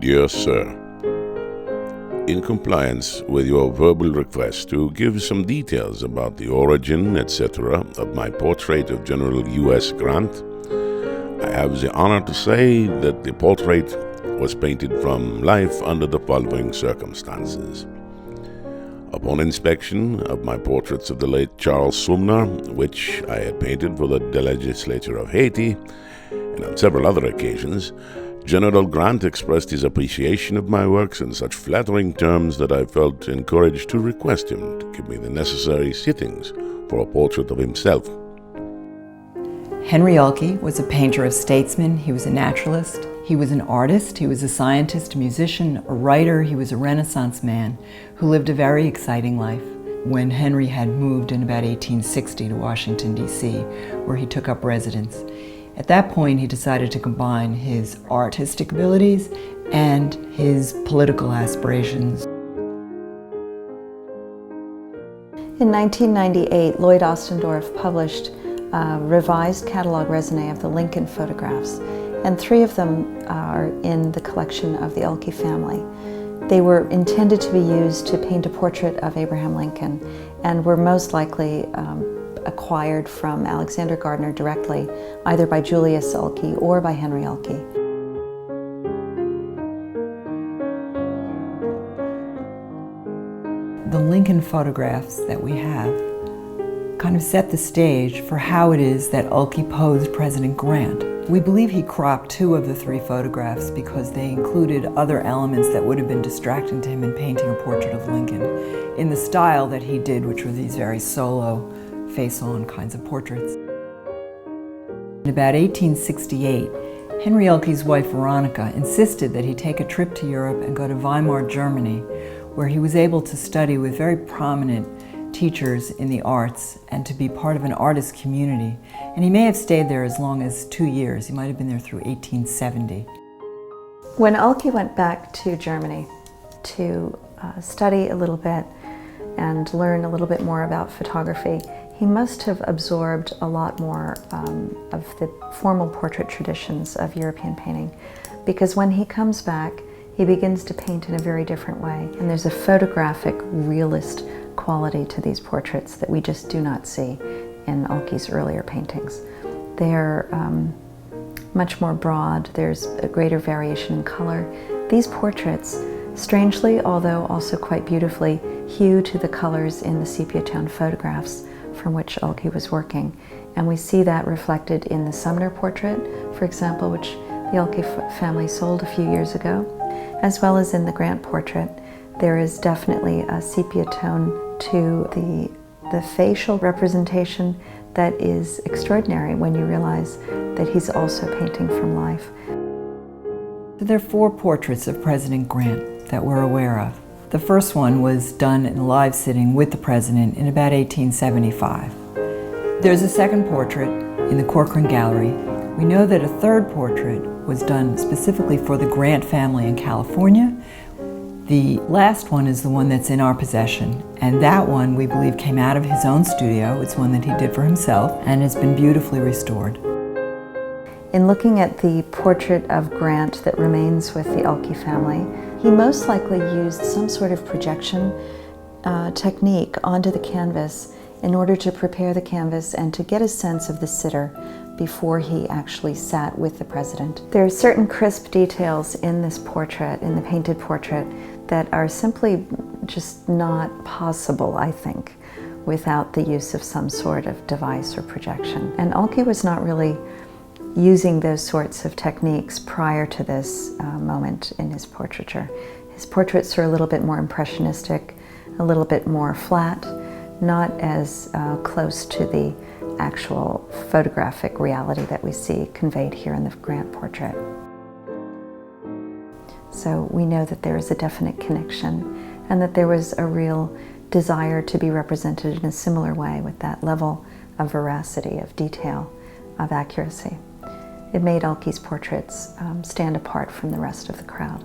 Dear Sir, in compliance with your verbal request to give some details about the origin, etc., of my portrait of General U.S. Grant, I have the honor to say that the portrait was painted from life under the following circumstances. Upon inspection of my portraits of the late Charles Sumner, which I had painted for the legislature of Haiti, and on several other occasions, General Grant expressed his appreciation of my works in such flattering terms that I felt encouraged to request him to give me the necessary sittings for a portrait of himself. Henry Uhlke was a painter of statesmen. He was a naturalist. He was an artist. He was a scientist, a musician, a writer. He was a Renaissance man who lived a very exciting life. When Henry had moved in about 1860 to Washington, D.C., where he took up residence, at that point, he decided to combine his artistic abilities and his political aspirations. In 1998, Lloyd Ostendorf published a revised catalog raisonné of the Lincoln photographs, and 3 of them are in the collection of the Uhlke family. They were intended to be used to paint a portrait of Abraham Lincoln and were most likely acquired from Alexander Gardner directly, either by Julius Uhlke or by Henry Uhlke. The Lincoln photographs that we have kind of set the stage for how it is that Uhlke posed President Grant. We believe he cropped 2 of the 3 photographs because they included other elements that would have been distracting to him in painting a portrait of Lincoln in the style that he did, which were these very solo, face-on kinds of portraits. In about 1868, Henry Uhlke's wife Veronica insisted that he take a trip to Europe and go to Weimar, Germany, where he was able to study with very prominent teachers in the arts and to be part of an artist community. And he may have stayed there as long as 2 years. He might have been there through 1870. When Uhlke went back to Germany to study a little bit and learn a little bit more about photography, he must have absorbed a lot more of the formal portrait traditions of European painting, because when he comes back, he begins to paint in a very different way. And there's a photographic, realist quality to these portraits that we just do not see in Uhlke's earlier paintings. They're much more broad, there's a greater variation in color. These portraits, strangely, although also quite beautifully, hew to the colors in the sepia tone photographs from which Uhlke was working. And we see that reflected in the Sumner portrait, for example, which the Uhlke family sold a few years ago, as well as in the Grant portrait. There is definitely a sepia tone to the facial representation that is extraordinary when you realize that he's also painting from life. There are 4 portraits of President Grant that we're aware of. The first one was done in a live sitting with the President in about 1875. There's a second portrait in the Corcoran Gallery. We know that a 3rd portrait was done specifically for the Grant family in California. The last one is the one that's in our possession, and that one we believe came out of his own studio. It's one that he did for himself and has been beautifully restored. In looking at the portrait of Grant that remains with the Uhlke family, he most likely used some sort of projection technique onto the canvas in order to prepare the canvas and to get a sense of the sitter before he actually sat with the president. There are certain crisp details in this portrait, in the painted portrait, that are simply just not possible, I think, without the use of some sort of device or projection. And Uhlke was not really using those sorts of techniques prior to this moment in his portraiture. His portraits are a little bit more impressionistic, a little bit more flat, not as close to the actual photographic reality that we see conveyed here in the Grant portrait. So we know that there is a definite connection and that there was a real desire to be represented in a similar way with that level of veracity, of detail, of accuracy. It made Uhlke's portraits stand apart from the rest of the crowd.